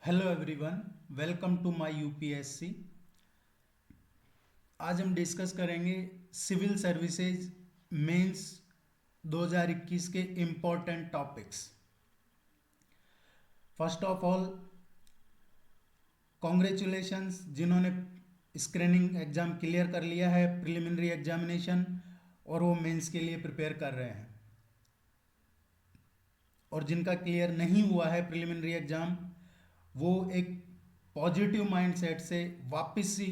Hello everyone, welcome to my UPSC. आज हम discuss करेंगे सिविल सर्विसेज मेंस 2021 के important topics. First of all, congratulations जिन्होंने screening exam clear कर लिया है, प्रिलिमिनरी एग्जामिनेशन, और वो मेंस के लिए प्रिपेयर कर रहे हैं। और जिनका क्लियर नहीं हुआ है प्रिलिमिनरी एग्ज़ाम, वो एक पॉजिटिव माइंडसेट से वापस से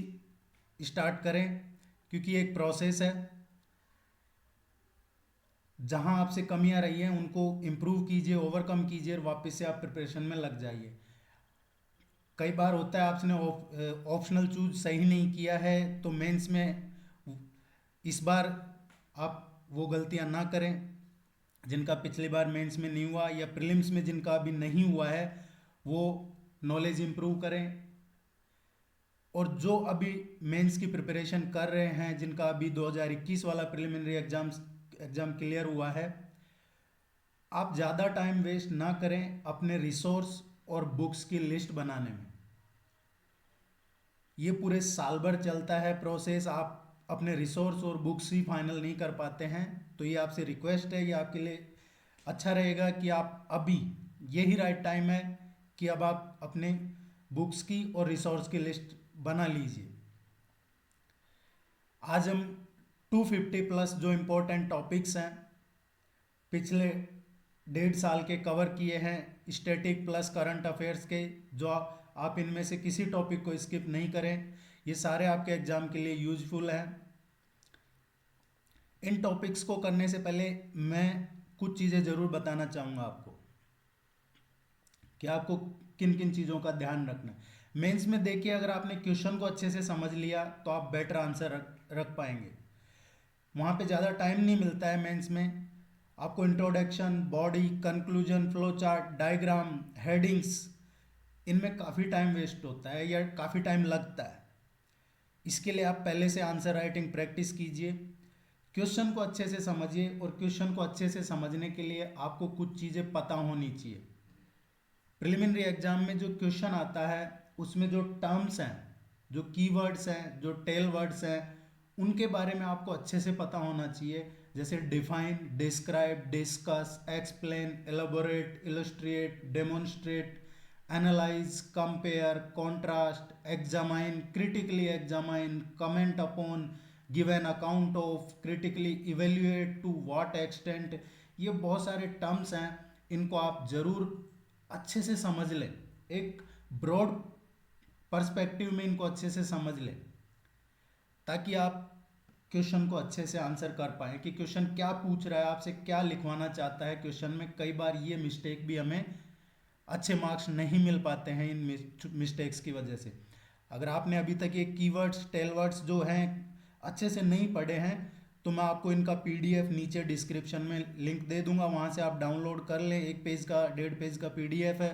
स्टार्ट करें, क्योंकि एक प्रोसेस है। जहां आपसे कमियां रही हैं उनको इम्प्रूव कीजिए, ओवरकम कीजिए और वापस से आप प्रिपरेशन में लग जाइए। कई बार होता है आपने ऑप्शनल चूज सही नहीं किया है, तो मेंस में इस बार आप वो गलतियां ना करें जिनका पिछली बार मेंस में नहीं हुआ, या प्रीलिम्स में जिनका अभी नहीं हुआ है वो नॉलेज इम्प्रूव करें। और जो अभी मेंस की प्रिपरेशन कर रहे हैं, जिनका अभी 2021 वाला प्रिलिमिनरी एग्जाम क्लियर हुआ है, आप ज़्यादा टाइम वेस्ट ना करें अपने रिसोर्स और बुक्स की लिस्ट बनाने में। ये पूरे साल भर चलता है प्रोसेस, आप अपने रिसोर्स और बुक्स ही फाइनल नहीं कर पाते हैं। तो ये आपसे रिक्वेस्ट है, ये आपके लिए अच्छा रहेगा कि आप अभी, यही राइट टाइम है कि अब आप अपने बुक्स की और रिसोर्स की लिस्ट बना लीजिए। आज हम 250 प्लस जो इम्पोर्टेंट टॉपिक्स हैं पिछले 1.5 साल के कवर किए हैं, स्टैटिक प्लस करंट अफेयर्स के, जो आप इनमें से किसी टॉपिक को स्किप नहीं करें। ये सारे आपके एग्जाम के लिए यूजफुल हैं। इन टॉपिक्स को करने से पहले मैं कुछ चीज़ें ज़रूर बताना चाहूँगा आपको कि आपको किन किन चीज़ों का ध्यान रखना है। मेंस में देखिए, अगर आपने क्वेश्चन को अच्छे से समझ लिया तो आप बेटर आंसर रख पाएंगे। वहाँ पे ज़्यादा टाइम नहीं मिलता है मेंस में। आपको introduction, body, conclusion, flow chart, diagram, headings, इनमें काफ़ी टाइम वेस्ट होता है या काफ़ी टाइम लगता है। इसके लिए आप पहले से आंसर राइटिंग प्रैक्टिस कीजिए, क्वेश्चन को अच्छे से समझिए। और क्वेश्चन को अच्छे से समझने के लिए आपको कुछ चीज़ें पता होनी चाहिए। प्रिलिमिनरी एग्जाम में जो क्वेश्चन आता है उसमें जो टर्म्स हैं, जो कीवर्ड्स हैं, जो टेल वर्ड्स हैं, उनके बारे में आपको अच्छे से पता होना चाहिए। जैसे define, describe, discuss, explain, elaborate, illustrate, demonstrate, analyse, compare, contrast, examine, critically examine, comment upon, give an account of, critically evaluate, to what extent. ये बहुत सारे टर्म्स हैं, इनको आप जरूर अच्छे से समझ लें। एक ब्रॉड पर्सपेक्टिव में इनको अच्छे से समझ लें, ताकि आप क्वेश्चन को अच्छे से आंसर कर पाएँ कि क्वेश्चन क्या पूछ रहा है, आपसे क्या लिखवाना चाहता है क्वेश्चन में। कई बार ये मिस्टेक भी हमें अच्छे मार्क्स नहीं मिल पाते हैं इन मिस्टेक्स की वजह से। अगर आपने अभी तक ये कीवर्ड्स, टेलवर्ड्स जो हैं अच्छे से नहीं पढ़े हैं, तो मैं आपको इनका पीडीएफ नीचे डिस्क्रिप्शन में लिंक दे दूंगा, वहाँ से आप डाउनलोड कर लें। 1 पेज का, 1.5 पेज का पीडीएफ है।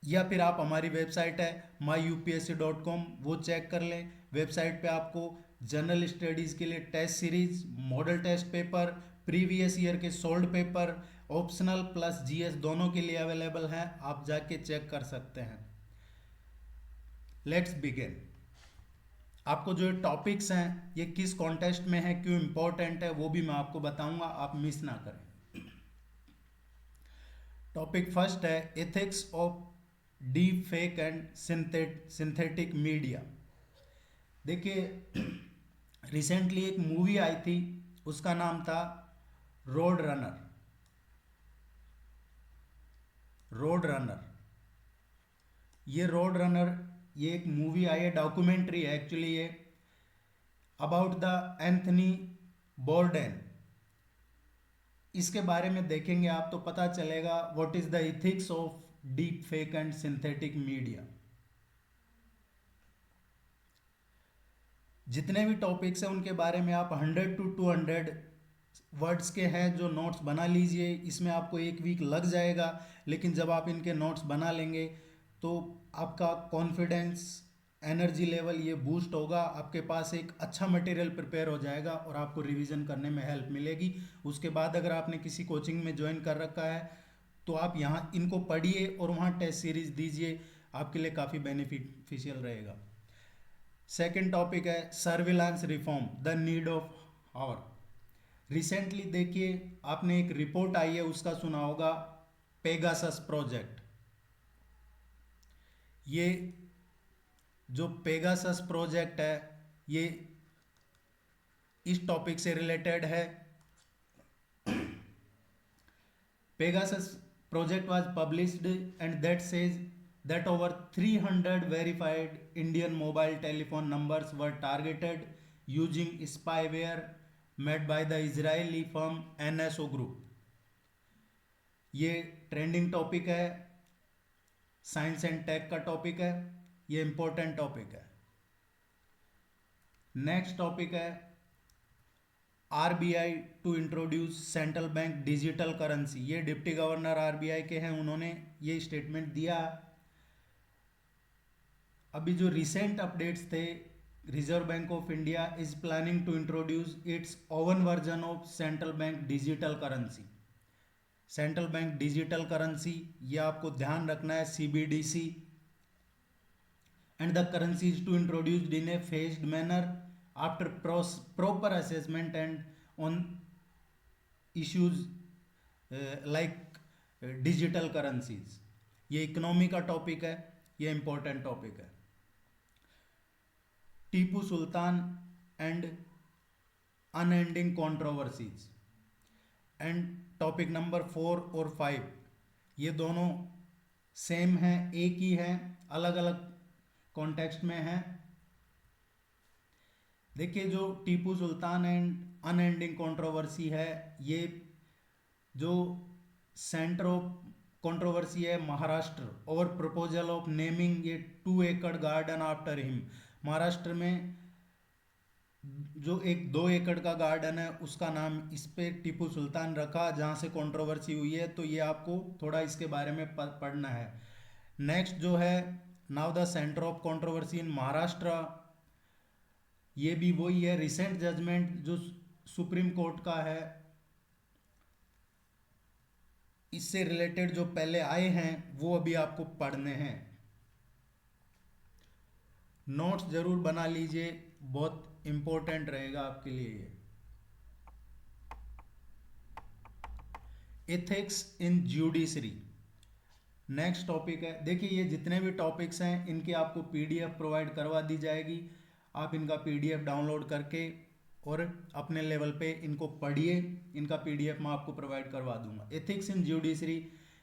या फिर आप, हमारी वेबसाइट है myupsc.com, वो चेक कर लें। वेबसाइट पे आपको जनरल स्टडीज़ के लिए test series, model test paper, previous year के solved paper, optional plus GS दोनों के लिए अवेलेबल हैं, आप जाके चेक कर सकते हैं। Let's begin. आपको जो टॉपिक्स हैं ये किस कॉन्टेस्ट में है, क्यों इम्पोर्टेंट है, वो भी मैं आपको बताऊंगा, आप मिस ना करें। टॉपिक फर्स्ट है ethics of deep fake and synthetic media. देखिए, रिसेंटली एक मूवी आई थी, उसका नाम था रोड रनर। रोड रनर, ये रोड रनर, ये एक मूवी आई है, डॉक्यूमेंट्री है एक्चुअली ये, अबाउट द एंथनी बोर्डेन। इसके बारे में देखेंगे आप तो पता चलेगा what is the ethics of deep fake and synthetic media. जितने भी टॉपिक्स हैं उनके बारे में आप 100 to 200 वर्ड्स के हैं जो नोट्स बना लीजिए। इसमें आपको 1 वीक लग जाएगा, लेकिन जब आप इनके नोट्स बना लेंगे तो आपका कॉन्फिडेंस, एनर्जी लेवल ये बूस्ट होगा। आपके पास एक अच्छा मटेरियल प्रिपेयर हो जाएगा और आपको रिवीजन करने में हेल्प मिलेगी। उसके बाद अगर आपने किसी कोचिंग में ज्वाइन कर रखा है तो आप यहाँ इनको पढ़िए और वहाँ टेस्ट सीरीज दीजिए, आपके लिए काफ़ी बेनिफिशियल रहेगा। सेकंड टॉपिक है surveillance reform, the need of hour. Recently देखिए आपने एक रिपोर्ट आई है, उसका सुना होगा, पेगासस प्रोजेक्ट। ये जो पेगासस प्रोजेक्ट है ये इस टॉपिक से रिलेटेड है। Pegasus project was published and that says that over 300 verified Indian mobile telephone numbers were targeted using spyware made by the Israeli firm NSO Group. ये trending topic है, science and tech का topic है, ये important topic है। Next topic है RBI to introduce central bank digital currency. ये deputy governor RBI के हैं, उन्होंने ये स्टेटमेंट दिया। अभी जो रिसेंट अपडेट्स थे, Reserve Bank of India is planning to introduce its own version of central bank digital currency. Central bank digital currency, ये आपको ध्यान रखना है, CBDC. And the currency is to introduced in a phased manner after proper assessment and on issues like digital currencies। ये economy का topic है, ये important topic है। Tipu Sultan and unending controversies. And topic number 4 और 5 ये दोनों सेम हैं, एक ही हैं, अलग अलग कॉन्टेक्स्ट में हैं। देखिए जो Tipu Sultan and unending controversy है, ये जो सेंटर ऑफ कंट्रोवर्सी है महाराष्ट्र और प्रपोजल ऑफ नेमिंग ये 2 एकड़ गार्डन आफ्टर हिम। महाराष्ट्र में जो एक 2 एकड़ का गार्डन है उसका नाम इस पे टीपू सुल्तान रखा, जहाँ से कंट्रोवर्सी हुई है, तो ये आपको थोड़ा इसके बारे में पढ़ना है। नेक्स्ट जो है now the centre of controversy in Maharashtra, ये भी वही है, रिसेंट जजमेंट जो सुप्रीम कोर्ट का है, इससे रिलेटेड जो पहले आए हैं वो अभी आपको पढ़ने हैं। नोट्स जरूर बना लीजिए, बहुत इंपॉर्टेंट रहेगा आपके लिए ये। Ethics in judiciary next topic है। देखिए ये जितने भी टॉपिक्स हैं इनकी आपको पीडीएफ प्रोवाइड करवा दी जाएगी, आप इनका पीडीएफ डाउनलोड करके और अपने लेवल पे इनको पढ़िए, इनका पीडीएफ मैं आपको प्रोवाइड करवा दूंगा। एथिक्स इन ज्यूडिशरी,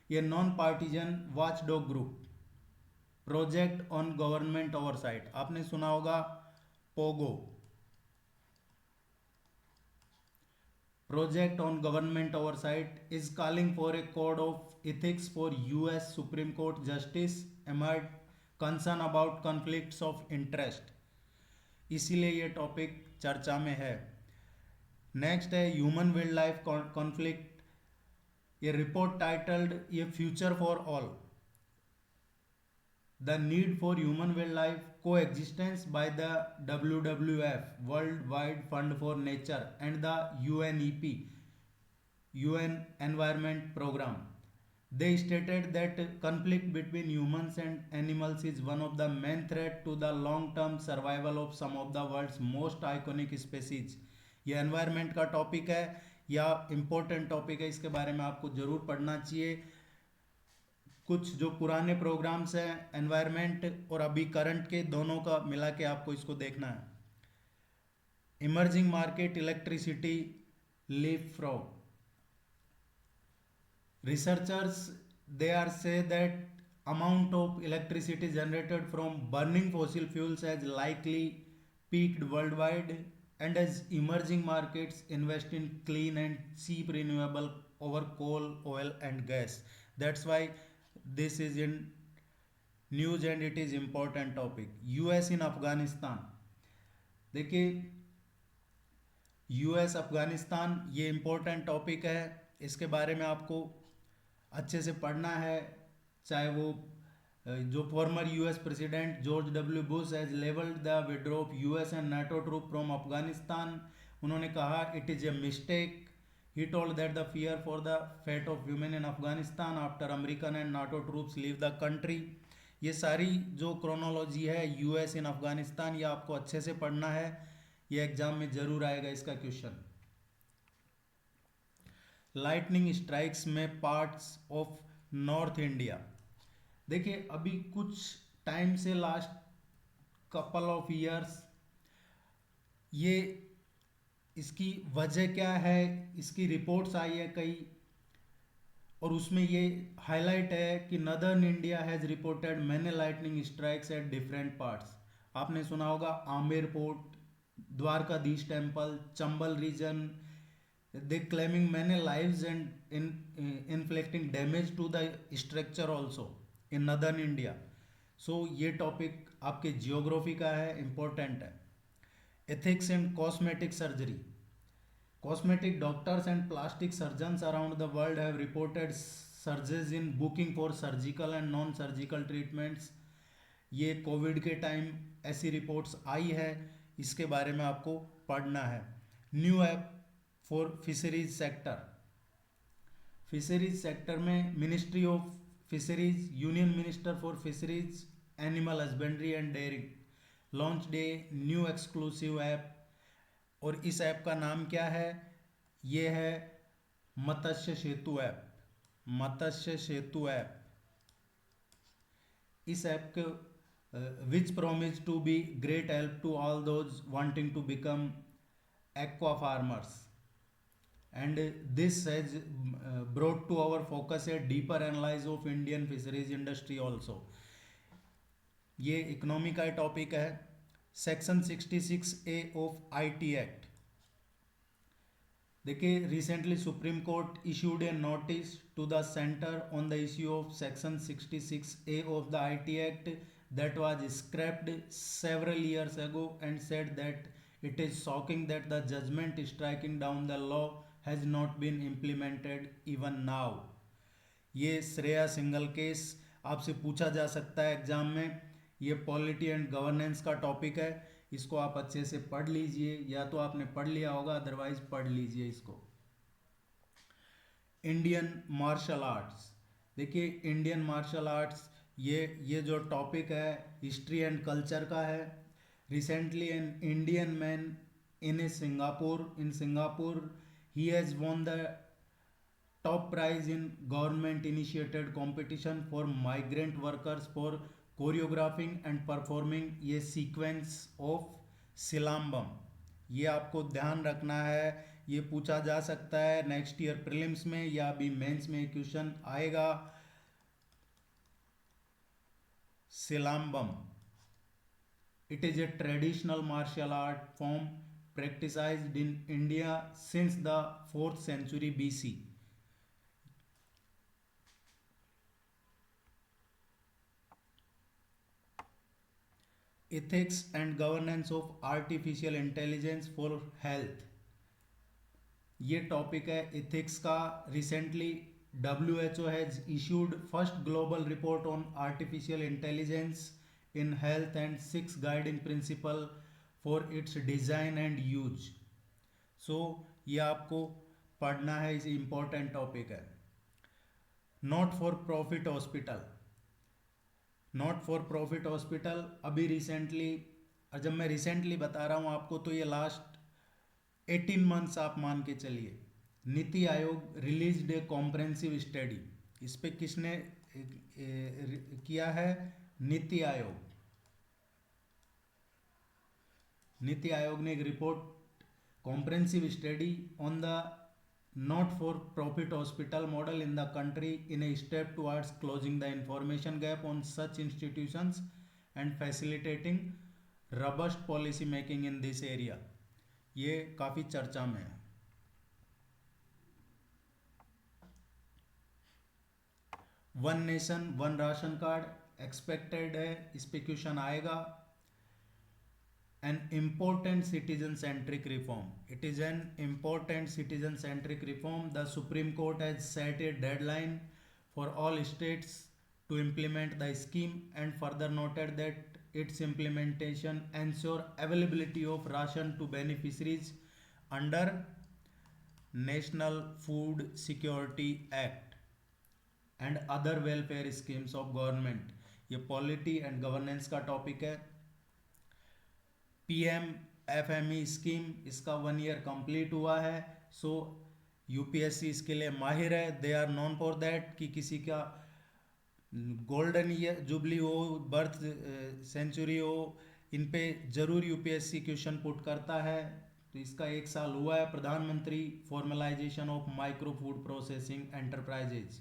ये non partisan watchdog group, project on government oversight, आपने सुना होगा Pogo, project on government oversight is calling for a code of ethics for US Supreme Court Justice amid concern about conflicts of interest, इसीलिए ये topic चर्चा में है। Next है human wildlife conflict, ये रिपोर्ट टाइटल्ड ये future for all, the need for human wildlife coexistence by the WWF World Wide Fund for Nature and the UNEP UN Environment Programme. They stated that conflict between humans and animals is one of the main threat to the long-term survival of some of the world's most iconic species। ये environment का topic है या important topic है, इसके बारे में आपको जरूर पढ़ना चाहिए। कुछ जो पुराने प्रोग्राम्स हैं एनवायरनमेंट और अभी करंट के, दोनों का मिला के आपको इसको देखना है। Emerging market electricity leaf frog, researchers they are say that amount of electricity generated from burning fossil fuels has likely peaked worldwide, and as emerging markets invest in clean and cheap renewable over coal, oil and gas, that's why this is in news and it is important topic। US in Afghanistan, देखिए US Afghanistan ये important topic है, इसके बारे में आपको अच्छे से पढ़ना है। चाहे वो जो former US president George W Bush has levelled the withdraw of US and NATO troop from Afghanistan, उन्होंने कहा it is a mistake, He told that the fear for the fate of women in Afghanistan after American and NATO troops leave the country. ये सारी जो chronology है US इन अफगानिस्तान, ये आपको अच्छे से पढ़ना है, ये एग्जाम में जरूर आएगा इसका क्वेश्चन। लाइटनिंग स्ट्राइक्स में पार्ट्स ऑफ नॉर्थ इंडिया। देखिए अभी कुछ टाइम से लास्ट कपल ऑफ ईयर्स ये इसकी वजह क्या है, इसकी रिपोर्ट्स आई है कई, और उसमें ये हाईलाइट है कि northern India has reported many lightning strikes at different parts. आपने सुना होगा Amer fort, Dwarkadhish temple, Chambal region, they claiming many lives and inflicting damage to the structure also in northern India. So ये टॉपिक आपके जियोग्राफी का है, important है। Ethics and cosmetic surgery. Cosmetic doctors and plastic surgeons around the world have reported surges in booking for surgical and non-surgical treatments. ये Covid के time ऐसी reports आई है, इसके बारे में आपको पढ़ना है। New app for fisheries sector. Fisheries sector में ministry of fisheries, union minister for fisheries, animal husbandry and dairying launched new exclusive app. और इस ऐप का नाम क्या है? ये है मत्स्य सेतु ऐप। मत्स्य सेतु ऐप। इस ऐप के which promise to be great help to all those wanting to become aqua farmers, and this has brought to our focus a deeper analysis of Indian fisheries industry also. ये economy का topic है। Section 66A of IT act. देखिए recently supreme court issued a notice to the centre on the issue of section 66A of the IT act that was scrapped several years ago and said that it is shocking that the judgment striking down the law has not been implemented even now. ये Shreya single case आपसे पूछा जा सकता है exam में। ये polity and governance का topic है, इसको आप अच्छे से पढ़ लीजिए, या तो आपने पढ़ लिया होगा, अदरवाइज पढ़ लीजिए इसको। Indian martial arts. देखिए इंडियन मार्शल आर्ट्स ये जो टॉपिक है हिस्ट्री एंड कल्चर का है। Recently an Indian man in Singapore he has won the top prize in government initiated competition for migrant workers for choreographing and performing ये sequence of Silambam. ये आपको ध्यान रखना है, ये पूछा जा सकता है नेक्स्ट ईयर प्रीलिम्स में या अभी मेंस में क्वेश्चन आएगा। Silambam, it is a traditional martial art form practiced in India since the 4th century BC. Ethics and governance of artificial intelligence for health। ये टॉपिक है इथिक्स का। Recently WHO has issued first global report on artificial intelligence in health and 6 guiding principle for its design and use. So ये आपको पढ़ना है, इस important topic है। Not for profit hospital. Not for profit hospital अभी recently, जब मैं recently बता रहा हूँ आपको तो ये लास्ट 18 मंथ्स आप मान के चलिए। नीति आयोग रिलीज्ड ए कॉम्प्रेहेंसिव स्टडी। इस पे किसने किया है? नीति आयोग। नीति आयोग ने एक report comprehensive study on the not for profit hospital model in the country in a step towards closing the information gap on such institutions and facilitating robust policy making in this area. ये काफ़ी चर्चा में है। One nation one ration card expected है, इस पे question आएगा। An important citizen-centric reform. It is an important citizen-centric reform. The Supreme Court has set a deadline for all states to implement the scheme and further noted that its implementation ensure availability of ration to beneficiaries under national food security act and other welfare schemes of government. ये polity and governance का topic है। PM FME scheme, इसका 1 year complete हुआ है। सो UPSC इसके लिए माहिर है, they are known for that कि किसी का गोल्डन ईयर जुबली हो, बर्थ सेंचुरी हो, इन पे जरूर यूपीएससी क्वेश्चन पुट करता है। तो इसका 1 साल हुआ है। प्रधानमंत्री formalisation of micro food processing enterprises,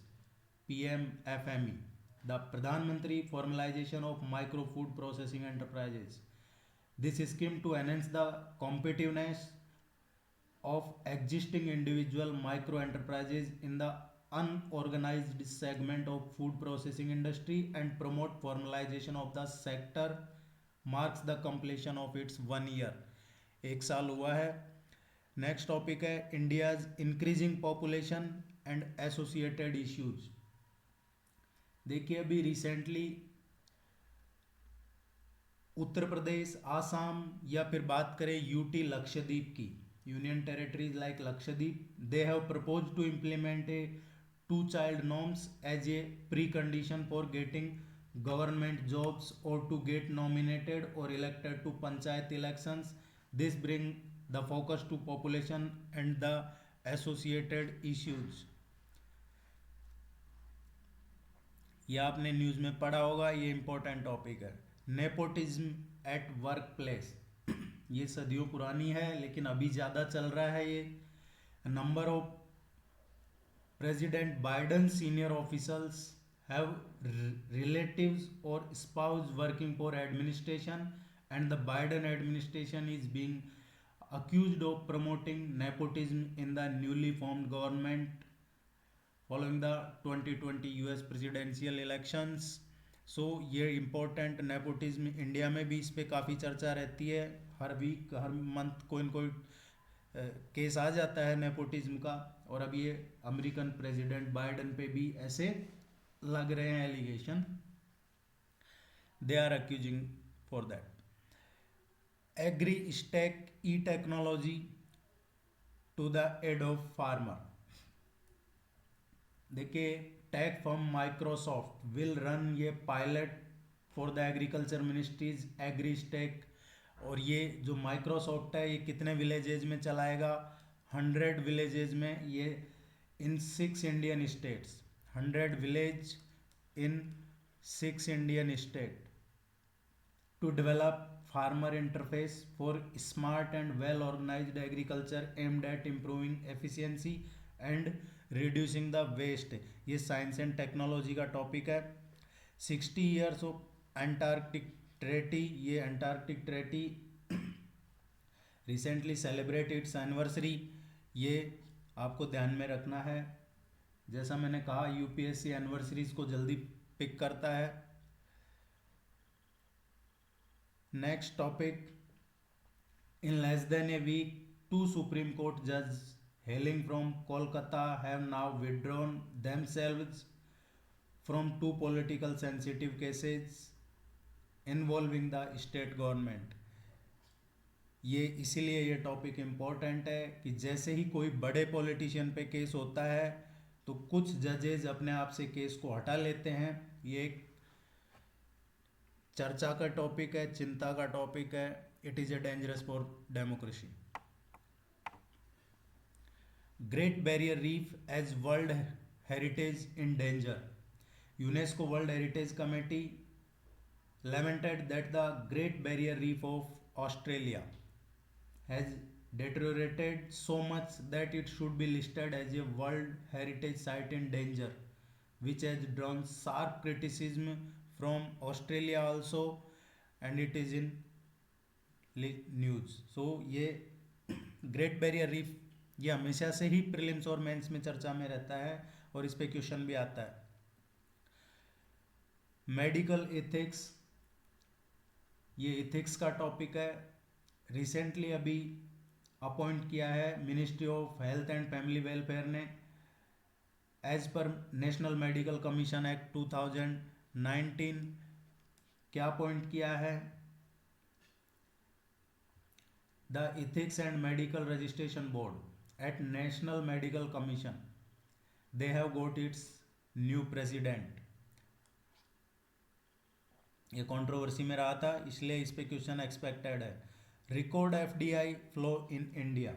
PM FME, the प्रधानमंत्री formalisation of micro food processing enterprises. This scheme to enhance the competitiveness of existing individual micro enterprises in the unorganized segment of food processing industry and promote formalization of the sector marks the completion of its 1 year। 1 साल हुआ है। Next topic है India's increasing population and associated issues. देखिए अभी recently Uttar Pradesh, Assam या फिर बात करें यूटी लक्षद्वीप की, union territories like Lakshadweep, they have propose to implement a 2 child norms as a pre condition for getting government jobs और टू गेट नॉमिनेटेड और elected to panchayat elections. This bring the focus to population and the associated issues. ये आपने news में पढ़ा होगा, ये important topic है। Nepotism at work place, ये सदियों पुरानी है लेकिन अभी ज़्यादा चल रहा है ये। Number of president Biden senior officers have relatives और spouse working for administration and the Biden administration is being accused of promoting nepotism in the newly formed government following the 2020 US presidential elections। सो ये important nepotism, India में भी इस पर काफ़ी चर्चा रहती है। हर वीक हर मंथ कोई न कोई केस आ जाता है नेपोटिज्म का। और अब ये अमेरिकन प्रेसिडेंट बाइडन पे भी ऐसे लग रहे हैं allegation, they are accusing for that. Agri stack e technology to the aid of farmer. देखिए tech firm Microsoft will run ये pilot for the agriculture ministry's agri stack. और ये जो माइक्रोसॉफ्ट है ये कितने विलेजेज में चलाएगा? 100 विलेजेज में, ये in 6 Indian states, 100 village in 6 Indian state to develop farmer interface for smart and well organised agriculture aimed at improving efficiency and reducing the waste. ये साइंस एंड टेक्नोलॉजी का topic है। 60 years of Antarctic treaty, ये Antarctic treaty recently celebrate its anniversary, ये आपको ध्यान में रखना है। जैसा मैंने कहा यूपीएससी एनिवर्सरीज को जल्दी पिक करता है। Next topic, in less than a week 2 supreme court जज hailing from Kolkata have now withdrawn themselves from 2 political sensitive cases involving the state government। ये इसीलिए ये टॉपिक इम्पोर्टेंट है कि जैसे ही कोई बड़े पॉलिटिशियन पे केस होता है तो कुछ जजेज अपने आप से केस को हटा लेते हैं। ये एक चर्चा का टॉपिक है, चिंता का टॉपिक है। It is a dangerous for democracy. Great Barrier Reef as world heritage in danger. UNESCO world heritage committee lamented that the Great Barrier Reef of Australia has deteriorated so much that it should be listed as a World Heritage Site in danger, which has drawn sharp criticism from Australia also, and it is in news। So ये great Barrier reef ये हमेशा से ही prelims और mains में चर्चा में रहता है और इस पे क्वेश्चन भी आता है। मेडिकल एथिक्स, ये एथिक्स का टॉपिक है। रिसेंटली अभी अपॉइंट किया है ministry of health and family welfare ने, एज पर नेशनल मेडिकल कमीशन एक्ट 2019 क्या अपॉइंट किया है? The ethics and medical registration board. at National Medical Commission, they have got its new president. ये कंट्रोवर्सी में रहा था, इसलिए इस पे क्वेश्चन एक्सपेक्टेड है. Record FDI flow in India.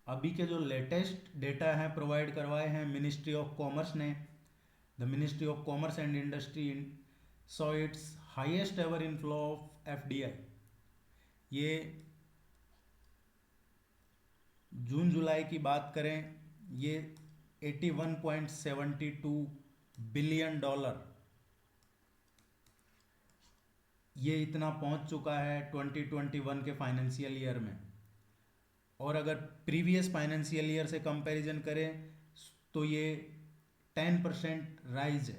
अभी के जो लेटेस्ट डेटा हैं प्रोवाइड करवाए हैं मिनिस्ट्री ऑफ कॉमर्स ने. The ministry of commerce and industry saw it's highest ever inflow of FDI. ये जून जुलाई की बात करें, ये 81.72 बिलियन डॉलर, ये इतना पहुंच चुका है 2021 के फाइनेंशियल ईयर में. और अगर प्रीवियस फाइनेंशियल ईयर से कंपैरिजन करें तो ये 10% राइज है.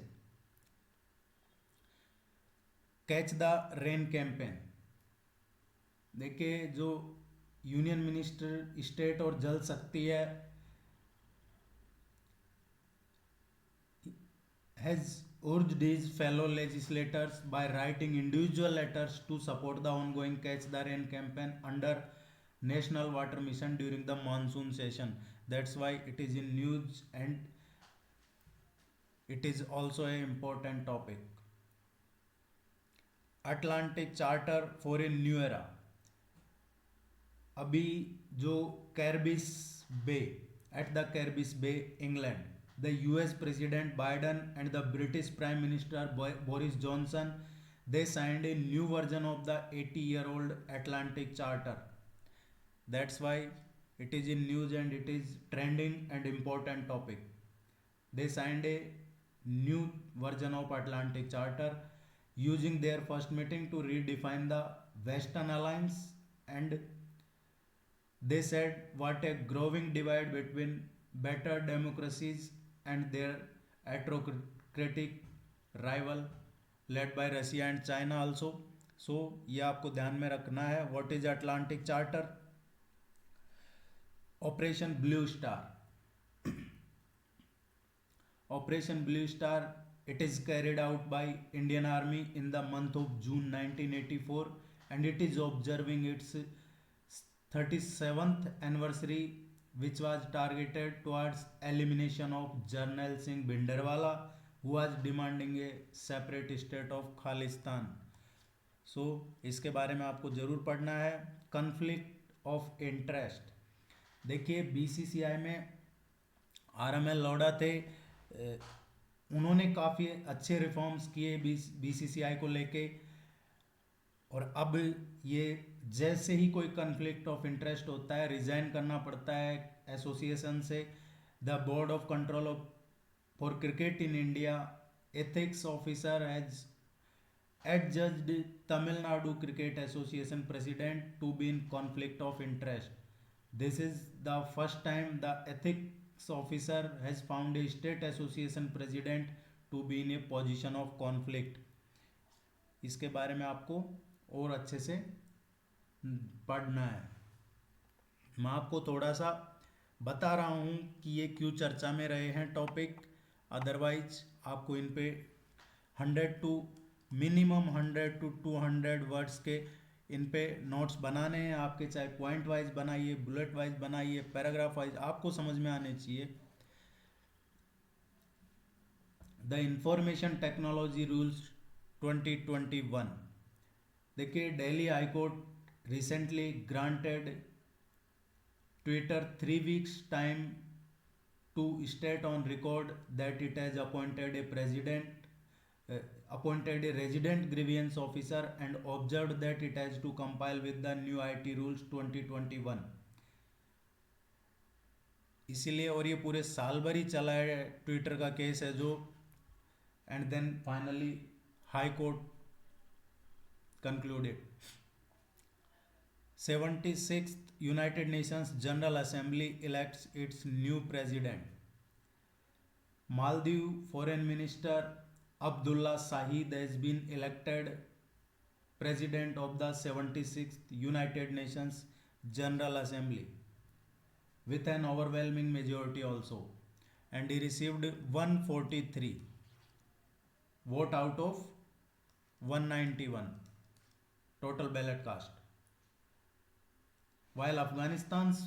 Catch the rain campaign. देखिए, जो यूनियन मिनिस्टर स्टेट और जल शक्ति है has urged his fellow legislators by writing individual letters to support the ongoing Catch the Rain campaign under National Water Mission during the monsoon session. That's why it is in news and it is also an important topic. Atlantic Charter for a New Era. अभी जो Carbis Bay, at the Carbis Bay England, the US President Biden and the British Prime Minister Boris Johnson, they signed a new version of the 80-year-old Atlantic Charter. That's why it is in news and it is trending and important topic. They signed a new version of Atlantic Charter using their first meeting to redefine the Western Alliance, and they said what a growing divide between better democracies and their autocratic rival led by Russia and China also. So ये आपको ध्यान में रखना है. What is Atlantic Charter? Operation Blue Star. Operation Blue Star, it is carried out by Indian Army in the month of June 1984 and it is observing its 37th anniversary, which was targeted towards elimination of Jarnail Singh Bhindranwala, who was demanding a separate state of Khalistan. So इसके बारे में आपको ज़रूर पढ़ना है. Conflict of interest. देखिए, BCCI में RML लौड़ा थे, उन्होंने काफ़ी अच्छे रिफॉर्म्स किए बीसीसीआई को लेके, और अब ये जैसे ही कोई कन्फ्लिक्ट ऑफ इंटरेस्ट होता है रिजाइन करना पड़ता है एसोसिएशन से. The board of control of for cricket in India ethics officer has adjudged Tamil Nadu Cricket Association president to be in conflict of interest. This is the first time the ethics officer has found a state association president to be in a position of conflict. इसके बारे में आपको और अच्छे से पढ़ना है. मैं आपको थोड़ा सा बता रहा हूँ कि ये क्यों चर्चा में रहे हैं टॉपिक. अदरवाइज आपको इन पे 100 to 200 वर्ड्स के इन पे नोट्स बनाने हैं आपके. चाहे पॉइंट वाइज बनाइए, बुलेट वाइज बनाइए, पैराग्राफ वाइज, आपको समझ में आने चाहिए. The information technology rules 2021. देखिए, Delhi high court recently granted Twitter 3 weeks time to state on record that it has appointed a resident grievance officer and observed that it has to compile with the new IT rules 2021. इसीलिए, और ये पूरे साल भर ही चला है Twitter का case है जो, and then finally high court concluded. 76th United Nations General Assembly elects its new president. Maldives Foreign Minister Abdullah Shahid has been elected president of the 76th United Nations General Assembly with an overwhelming majority also, and he received 143 vote out of 191 total ballot cast. while Afghanistan's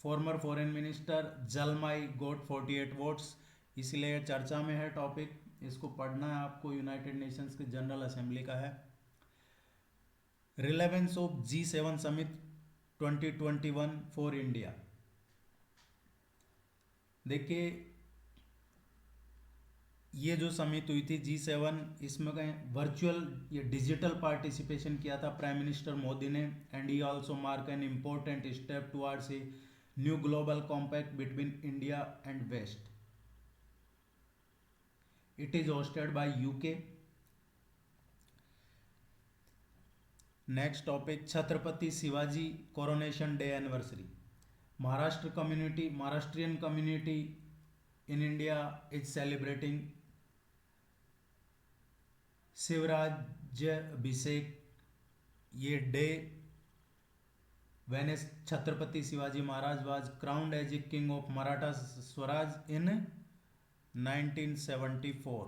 former foreign minister जलमाई got 48 votes। इसलिए ये चर्चा में है topic, इसको पढ़ना है आपको, United Nations के जनरल असेंबली का है। Relevance of G7 summit 2021 for India. देखिए ये जो समिट हुई थी G7, इसमें कहीं वर्चुअल या डिजिटल पार्टिसिपेशन किया था प्राइम मिनिस्टर मोदी ने, and he also mark an important step towards a new global compact between India and west. It is hosted by UK. Next topic, Chhatrapati Shivaji coronation day anniversary. Maharashtrian community in India is celebrating Shivrajyabhishek ये day when Chhatrapati Shivaji Maharaj was crowned as a king of Maratha Swaraj in 1974.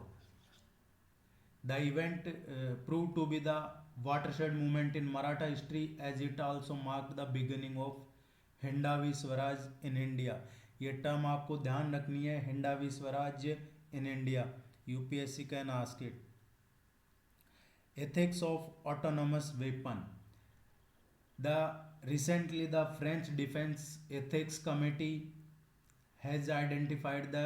The event proved to be the watershed moment in Maratha history as it also marked the beginning of Hindavi Swaraj in India. ये term आपको ध्यान रखनी है, Hindavi Swarajya in India, UPSC can ask it. Ethics of autonomous weapon. Recently the French Defense Ethics Committee has identified the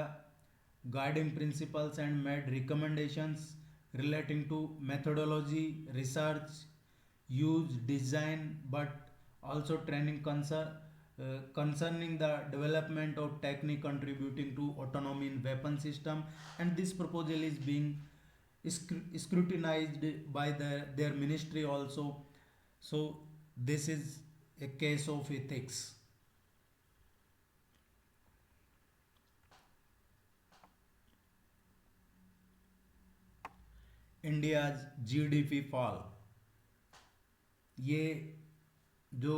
guiding principles and made recommendations relating to methodology, research, use, design, but also training concerning the development of technique contributing to autonomy in weapon system, and this proposal is being scrutinized by their ministry also. So this is a case of ethics. India's GDP fall, ये जो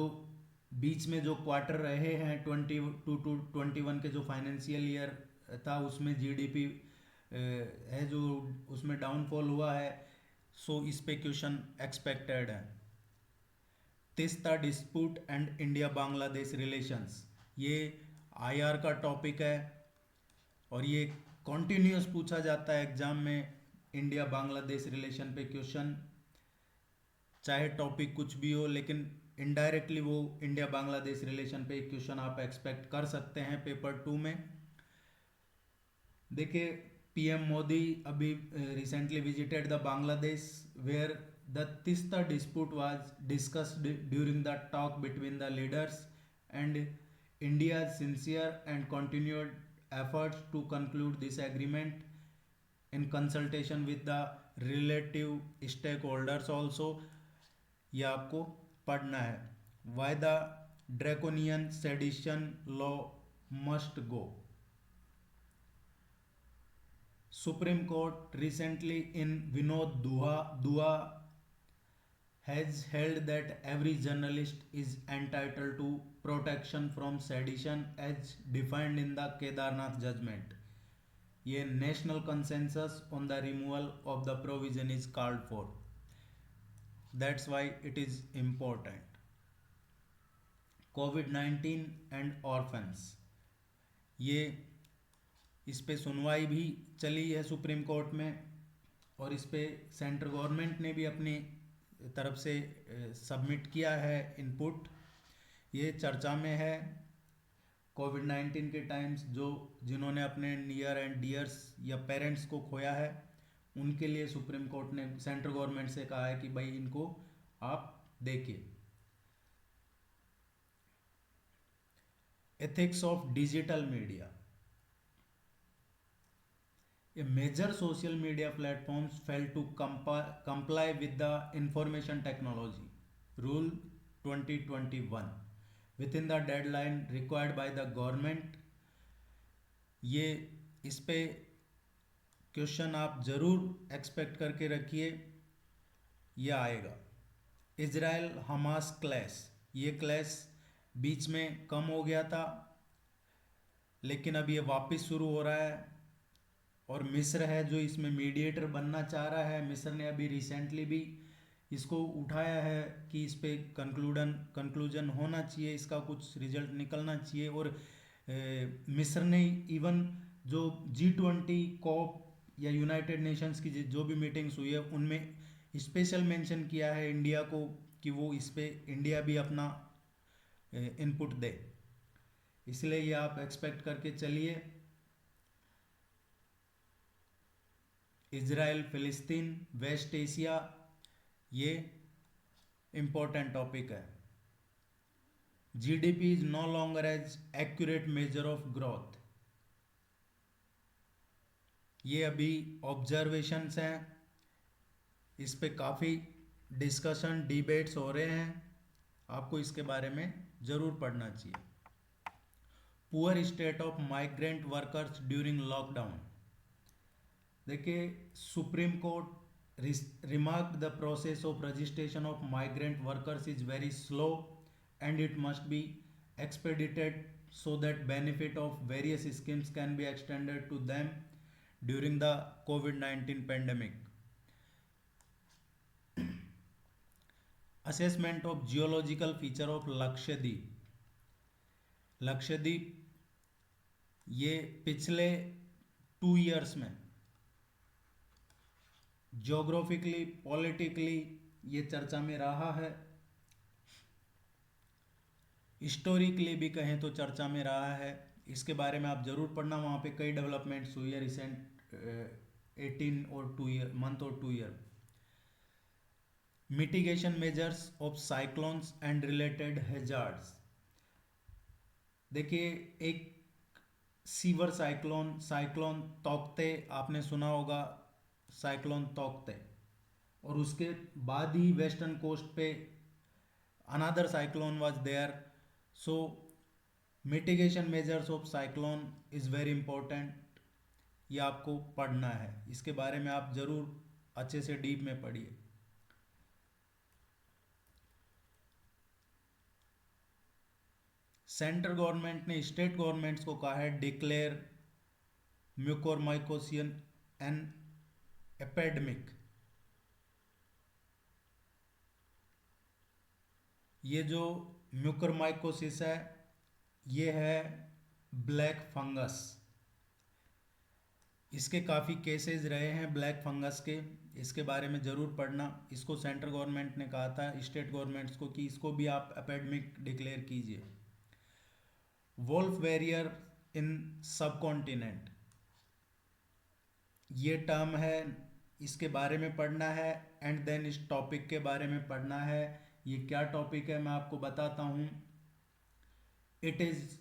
बीच में जो quarter रहे हैं 22 to 21 के जो financial year था उसमें जीडीपी है जो उसमें डाउनफॉल हुआ है। सो इस पे क्वेश्चन एक्सपेक्टेड है। Teesta dispute and India Bangladesh relations, ये आईआर का टॉपिक है और ये कॉन्टिन्यूस पूछा जाता है एग्जाम में। इंडिया बांग्लादेश रिलेशन पे क्वेश्चन, चाहे टॉपिक कुछ भी हो, लेकिन इनडायरेक्टली वो इंडिया बांग्लादेश रिलेशन पे क्वेश्चन आप एक्सपेक्ट कर सकते हैं पेपर 2 में। देखिए पीएम मोदी अभी recently visited the Bangladesh where the Teesta dispute was discussed during the talk between the leaders and India sincere and continued efforts to conclude this agreement in consultation with the relative stakeholders also. ये आपको पढ़ना है। Why the draconian sedition law must go. Supreme Court recently in Vinod Dua has held that every journalist is entitled to protection from sedition as defined in the Kedarnath judgment. ये national consensus on the removal of the provision is called for. That's why it is important. COVID-19 and orphans, ये इस पे सुनवाई भी चली है supreme court में और इस पे सेंट्रल गवर्नमेंट ने भी अपनी तरफ से सबमिट किया है इनपुट। ये चर्चा में है। कोविड-19 के टाइम्स जिन्होंने अपने नियर एंड डियर्स या पेरेंट्स को खोया है उनके लिए सुप्रीम कोर्ट ने सेंट्रल गवर्नमेंट से कहा है कि भाई इनको आप देखिए। Ethics of digital media, A major social media platforms failed to comply with the Information Technology Rule 2021 within the deadline required by the government. ये इस पे क्वेश्चन आप ज़रूर एक्सपेक्ट करके रखिए, ये आएगा। इजराइल हमास क्लैश, ये क्लैश बीच में कम हो गया था लेकिन अब ये वापस शुरू हो रहा है और मिस्र है जो इसमें मीडिएटर बनना चाह रहा है। मिस्र ने अभी रिसेंटली भी इसको उठाया है कि इस पे कंक्लूजन होना चाहिए, इसका कुछ रिजल्ट निकलना चाहिए। और मिस्र ने इवन जो G20 कॉप या यूनाइटेड नेशंस की जो भी मीटिंग्स हुई है उनमें स्पेशल मेंशन किया है इंडिया को कि वो इस पे इंडिया भी अपना इनपुट दे। इसलिए ये आप एक्सपेक्ट करके चलिए। इजराइल फिलिस्तीन वेस्ट एशिया, ये इम्पोर्टेंट टॉपिक है। GDP is no longer as accurate measure of growth, ये अभी ऑब्जर्वेशंस हैं, इस पे काफ़ी डिस्कशन डिबेट्स हो रहे हैं, आपको इसके बारे में ज़रूर पढ़ना चाहिए। Poor state of migrant workers during lockdown, देखिए supreme court remarked the process of registration of migrant workers is very slow and it must be expedited so that benefit of various schemes can be extended to them during the COVID-19 pandemic. Assessment of geological feature of Lakshadweep ये पिछले 2 years में geographically politically ये चर्चा में रहा है, historically भी कहें तो चर्चा में रहा है। इसके बारे में आप ज़रूर पढ़ना, वहाँ पे कई डेवलपमेंट्स हुई है रिसेंट 18 और 2 year. Mitigation measures of cyclones and related hazards, देखिए एक सीवर साइक्लोन तौकते आपने सुना होगा, साइक्लोन तौकते, और उसके बाद ही वेस्टर्न कोस्ट पे another cyclone was there. So mitigation measures of cyclone is very important, ये आपको पढ़ना है, इसके बारे में आप ज़रूर अच्छे से डीप में पढ़िए। सेंट्रल गवर्नमेंट ने स्टेट गवर्नमेंट्स को कहा है डिक्लेयर म्यूकोरमाइकोसिस एन एपेडमिक, ये जो म्यूकोरमाइकोसिस है ये है ब्लैक फंगस, इसके काफ़ी केसेस रहे हैं ब्लैक फंगस के, इसके बारे में ज़रूर पढ़ना। इसको सेंट्रल गवर्नमेंट ने कहा था स्टेट गवर्नमेंट्स को कि इसको भी आप एपेडमिक डिक्लेयर कीजिए। वोल्फ वेरियर इन सब कॉन्टिनेंट, ये टर्म है, इसके बारे में पढ़ना है। एंड देन इस टॉपिक के बारे में पढ़ना है। ये क्या टॉपिक है मैं आपको बताता हूँ। It is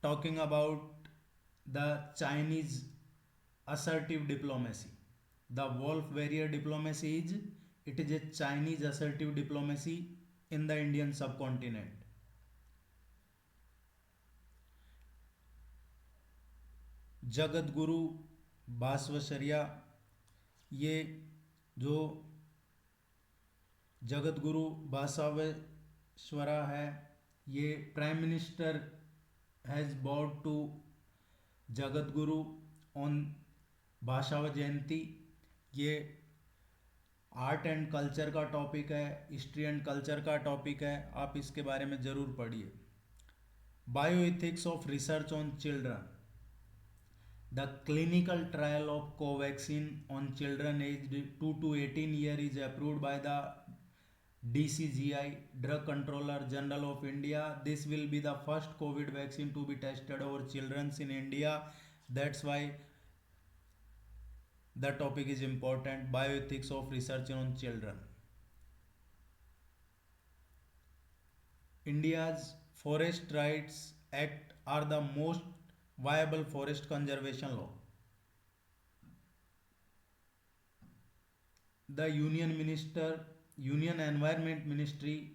talking about the Chinese assertive diplomacy. The Wolf Warrior diplomacy it is a Chinese assertive diplomacy in the Indian subcontinent. Jagat Guru बासवशरिया, ये जो जगत गुरु बासवेश्वरा है, ये prime minister has bowed to Jagat Guru on भाषा जयंती। ये आर्ट एंड कल्चर का topic है, history and culture का टॉपिक है, आप इसके बारे में ज़रूर पढ़िए। Bioethics of research on children, the clinical trial of Covaxin on children as 2 to 18 year is approved by the DCGI, drug controller general of India. This will be the first covid vaccine to be tested over children's in India, that's why the topic is important, bioethics of research on children. India's forest rights act are the most viable forest conservation law. The union environment ministry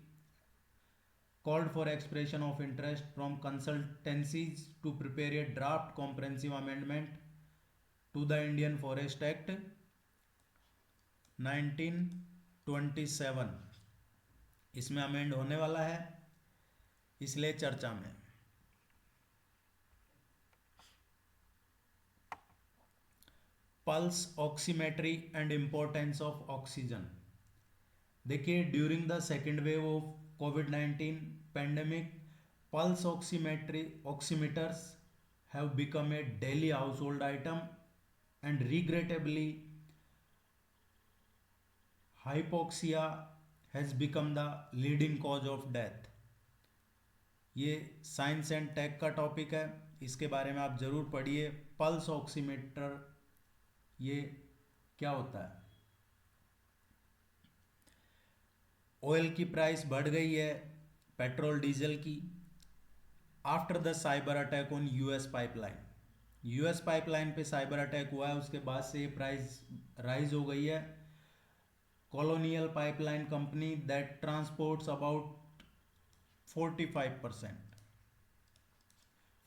called for expression of interest from consultancies to prepare a draft comprehensive amendment to the Indian Forest Act 1927, इसमें amend होने वाला है, इसलिए चर्चा में। Pulse oximetry and importance of oxygen, देखिए, during the second wave of कोविड-19 pandemic, pulse oximeters have become a daily household item, and regrettably hypoxia has become the leading cause of death. ये science and tech का topic है, इसके बारे में आप ज़रूर पढ़िए। पल्स ऑक्सीमीटर ये क्या होता है। ऑयल की प्राइस बढ़ गई है, पेट्रोल डीजल की, after the cyber attack on US pipeline. US pipeline पे साइबर अटैक हुआ है, उसके बाद से ये प्राइस राइज हो गई है। Colonial pipeline company that transports about 45%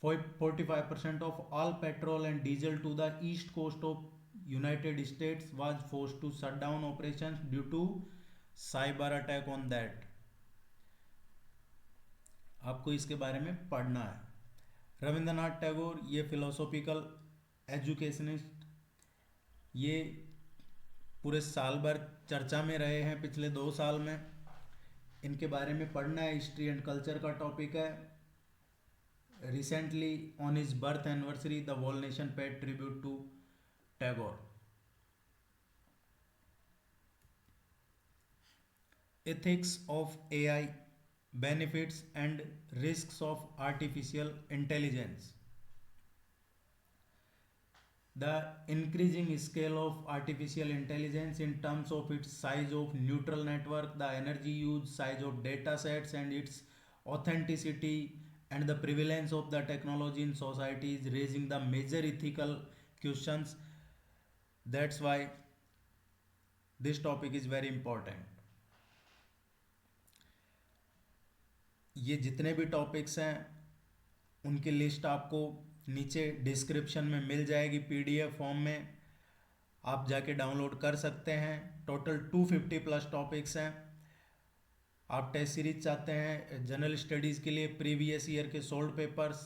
45% of all petrol and diesel to the east coast of United States was forced to shut down operations due to cyber attack on that. आपको इसके बारे में पढ़ना है। रविंद्रनाथ टैगोर, ये फिलोसॉफिकल एजुकेशनिस्ट, ये पूरे साल भर चर्चा में रहे हैं पिछले 2 साल में, इनके बारे में पढ़ना है। हिस्ट्री एंड कल्चर का टॉपिक है। Recently on his birth anniversary the whole nation paid tribute to Tagore. Ethics of AI, benefits and risks of artificial intelligence. The increasing scale of artificial intelligence in terms of its size of neural network, the energy use, size of data sets and its authenticity, and the prevalence of the technology in society is raising the major ethical questions. That's why this topic is very important. ये जितने भी topics हैं उनकी list आपको नीचे description में मिल जाएगी, PDF form में आप जाके डाउनलोड कर सकते हैं। टोटल 250 प्लस टॉपिक्स हैं। आप टेस्ट सीरीज चाहते हैं जनरल स्टडीज़ के लिए, प्रीवियस ईयर के सोल्ड पेपर्स,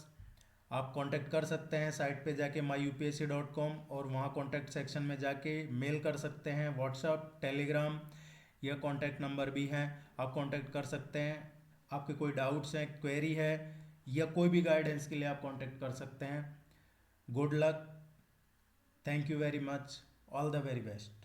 आप कांटेक्ट कर सकते हैं साइट पे जाके myupsc.com, और वहाँ कांटेक्ट सेक्शन में जाके मेल कर सकते हैं। व्हाट्सअप, टेलीग्राम या कांटेक्ट नंबर भी हैं, आप कांटेक्ट कर सकते हैं। आपके कोई डाउट्स हैं, क्वेरी है या कोई भी गाइडेंस के लिए आप कांटेक्ट कर सकते हैं। Good luck, thank you very much, all the very best.